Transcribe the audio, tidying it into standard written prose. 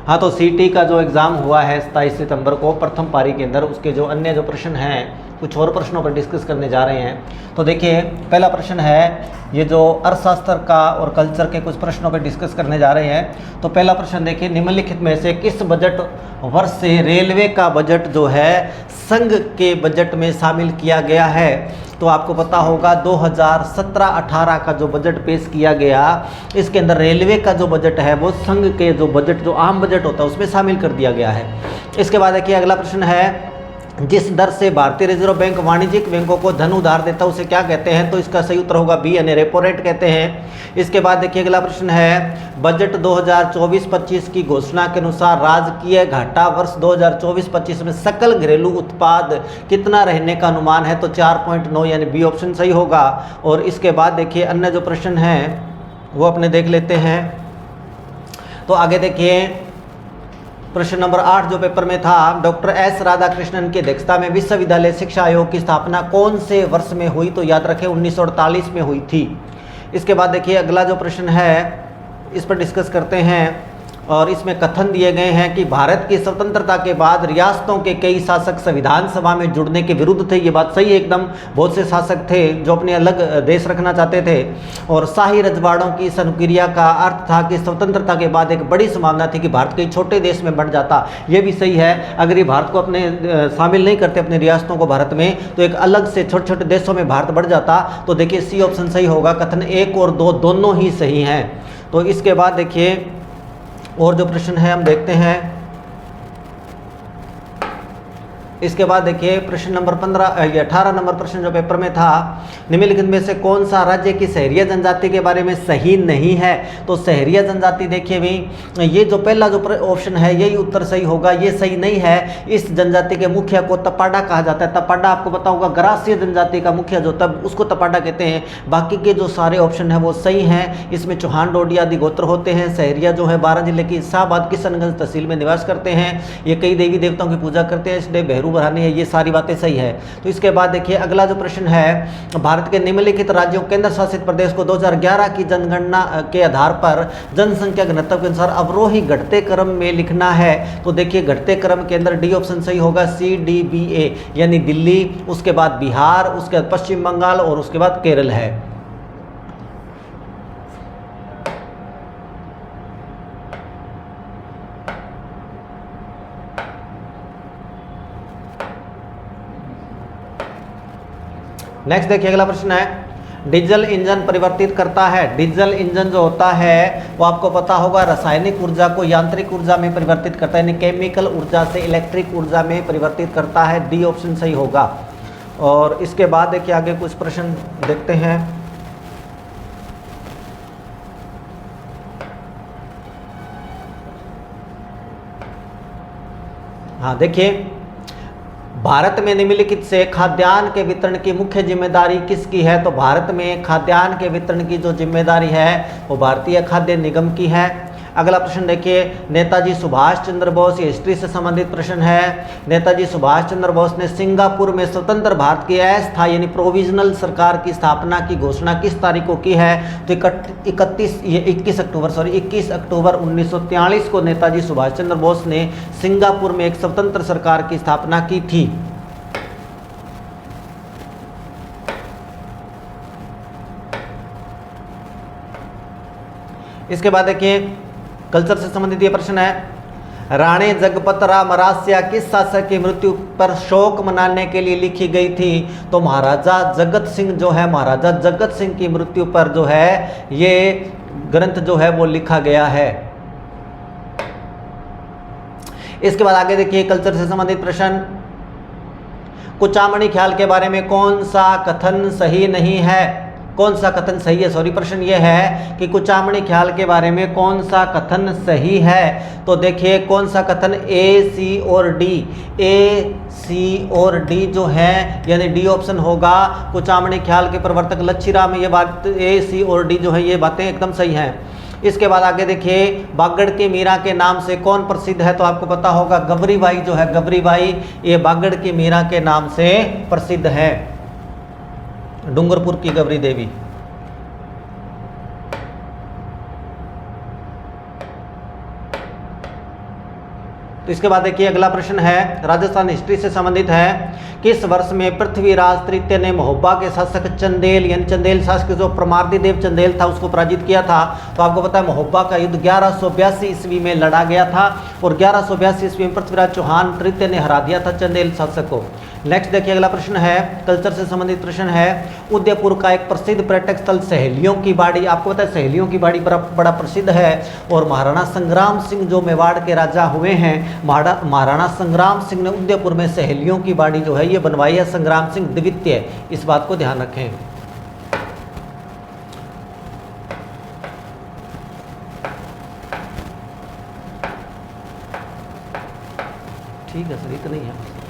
हाँ, तो सीटी का जो एग्ज़ाम हुआ है 27 सितंबर को प्रथम पारी के अंदर, उसके जो अन्य जो प्रश्न हैं कुछ और प्रश्नों पर डिस्कस करने जा रहे हैं। तो देखिए पहला प्रश्न है, ये जो अर्थशास्त्र का और कल्चर के कुछ प्रश्नों पर डिस्कस करने जा रहे हैं। तो पहला प्रश्न देखिए, निम्नलिखित में से किस बजट वर्ष से रेलवे का बजट जो है संघ के बजट में शामिल किया गया है? तो आपको पता होगा 2017-18 का जो बजट पेश किया गया, इसके अंदर रेलवे का जो बजट है वो संघ के जो बजट, जो आम बजट होता है, उसमें शामिल कर दिया गया है। इसके बाद देखिए अगला प्रश्न है, जिस दर से भारतीय रिजर्व बैंक वाणिज्यिक बैंकों को धन उधार देता है उसे क्या कहते हैं? तो इसका सही उत्तर होगा बी, यानी रेपो रेट कहते हैं। इसके बाद देखिए अगला प्रश्न है, बजट 2024-25 की घोषणा के अनुसार राजकीय घाटा वर्ष 2024-25 में सकल घरेलू उत्पाद कितना रहने का अनुमान है? तो 4.9, यानी बी ऑप्शन सही होगा। और इसके बाद देखिए अन्य जो प्रश्न हैं वो अपने देख लेते हैं। तो आगे देखिए प्रश्न नंबर 8 जो पेपर में था, डॉक्टर एस राधाकृष्णन की अध्यक्षता में विश्वविद्यालय शिक्षा आयोग की स्थापना कौन से वर्ष में हुई? तो याद रखें 1948 में हुई थी। इसके बाद देखिए अगला जो प्रश्न है इस पर डिस्कस करते हैं, और इसमें कथन दिए गए हैं कि भारत की स्वतंत्रता के बाद रियासतों के कई शासक संविधान सभा में जुड़ने के विरुद्ध थे। ये बात सही है एकदम, बहुत से शासक थे जो अपने अलग देश रखना चाहते थे। और शाही रजवाड़ों की इस अनुक्रिया का अर्थ था कि स्वतंत्रता के बाद एक बड़ी संभावना थी कि भारत कई छोटे देश में बढ़ जाता। ये भी सही है, अगर ये भारत को अपने शामिल नहीं करते अपनी रियासतों को भारत में, तो एक अलग से छोटे छोटे देशों में भारत बढ़ जाता। तो देखिए सी ऑप्शन सही होगा, कथन 1 और 2 दोनों ही सही हैं। तो इसके बाद देखिए और जो प्रश्न है हम देखते हैं। इसके बाद देखिए प्रश्न नंबर 18 नंबर प्रश्न जो पेपर में था, निम्नलिखित में से कौन सा राज्य की शहरिया जनजाति के बारे में सही नहीं है? तो शहरिया जनजाति देखिए भी, ये जो पहला जो ऑप्शन है यही उत्तर सही होगा, ये सही नहीं है। इस जनजाति के मुखिया को तपाड़ा कहा जाता है। तपाड़ा आपको पता होगा ग्रासीय जनजाति का मुखिया जो, तब उसको तपाड़ा कहते हैं। बाकी के जो सारे ऑप्शन है वो सही हैं। इसमें चौहान डोडिया आदि गोत्र होते हैं। शहरिया जो है 12 जिले की शाहबाद किशनगंज तहसील में निवास करते हैं। ये कई देवी देवताओं की पूजा करते हैं, इसलिए बहरू बढ़ानी है, ये सारी बातें सही है। तो इसके बाद देखिए अगला जो प्रश्न है, भारत के निम्नलिखित राज्यों केंद्र शासित प्रदेश को 2011 की जनगणना के आधार पर जनसंख्या घनत्व के अनुसार अवरोही घटते क्रम में लिखना है। तो देखिए घटते क्रम के अंदर डी ऑप्शन सही होगा, CDBA, यानी दिल्ली, उसके बाद बिहार, उसके बाद पश्चिम बंगाल और उसके बाद केरल है। नेक्स्ट देखिए अगला प्रश्न है, डीजल इंजन परिवर्तित करता है। डीजल इंजन जो होता है वो आपको पता होगा रासायनिक ऊर्जा को यांत्रिक ऊर्जा में परिवर्तित करता है, यानी केमिकल ऊर्जा से इलेक्ट्रिक ऊर्जा में परिवर्तित करता है। डी ऑप्शन सही होगा। और इसके बाद देखिए आगे कुछ प्रश्न देखते हैं। हाँ देखिए, भारत में निम्नलिखित से खाद्यान्न के वितरण की मुख्य जिम्मेदारी किसकी है? तो भारत में खाद्यान्न के वितरण की जो जिम्मेदारी है वो भारतीय खाद्य निगम की है। अगला प्रश्न देखिए, नेताजी सुभाष चंद्र बोस, ये हिस्ट्री से संबंधित प्रश्न है। नेताजी सुभाष चंद्र बोस ने सिंगापुर में स्वतंत्र भारत की अस्थायी यानी प्रोविजनल सरकार की स्थापना की घोषणा किस तारीख को की है? तो 21 अक्टूबर 1943 को नेताजी सुभाष चंद्र बोस ने सिंगापुर में एक स्वतंत्र सरकार की स्थापना की थी। इसके बाद देखिए कल्चर से संबंधित ये प्रश्न है, राणे जगपत राम मरासिया किस शासक की मृत्यु पर शोक मनाने के लिए लिखी गई थी? तो महाराजा जगत सिंह जो है, महाराजा जगत सिंह की मृत्यु पर जो है ये ग्रंथ जो है वो लिखा गया है। इसके बाद आगे देखिए कल्चर से संबंधित प्रश्न, कुचामणी ख्याल के बारे में कौन सा कथन सही नहीं है? कौन सा कथन सही है? सॉरी, प्रश्न ये है कि कुचामणी ख्याल के बारे में कौन सा कथन सही है? तो देखिए कौन सा कथन, A, C और D। A, C और D जो है यानी डी ऑप्शन होगा। कुचामणी ख्याल के प्रवर्तक लच्छीराम, ये बात A, C और D जो है ये बातें एकदम सही हैं। इसके बाद आगे देखिए, बागड़ की मीरा के नाम से कौन प्रसिद्ध है? तो आपको पता होगा गबरीबाई जो है, गबरीबाई ये बागड़ की मीरा के नाम से प्रसिद्ध है, डूंगरपुर की गबरी देवी। तो इसके बाद देखिए अगला प्रश्न है, राजस्थान हिस्ट्री से संबंधित है। किस वर्ष में पृथ्वीराज तृतीय ने महोबा के शासक चंदेल यानी चंदेल शासक जो परमार्दी देव चंदेल था उसको पराजित किया था। तो आपको पता है महोबा का युद्ध 1182 ईस्वी में लड़ा गया था और 1182 ईस्वी में पृथ्वीराज चौहान तृतीय ने हरा दिया था चंदेल शासक को। नेक्स्ट देखिए अगला प्रश्न है, कल्चर से संबंधित प्रश्न है। उदयपुर का एक प्रसिद्ध पर्यटक स्थल सहेलियों की बाड़ी, आपको पता है सहेलियों की बाड़ी बड़ा प्रसिद्ध है और महाराणा संग्राम सिंह जो मेवाड़ के राजा हुए हैं, महाराणा संग्राम सिंह ने उदयपुर में सहेलियों की बाड़ी जो है ये बनवाई है, संग्राम सिंह द्वितीय, इस बात को ध्यान रखें। ठीक है सर, इतना ही है।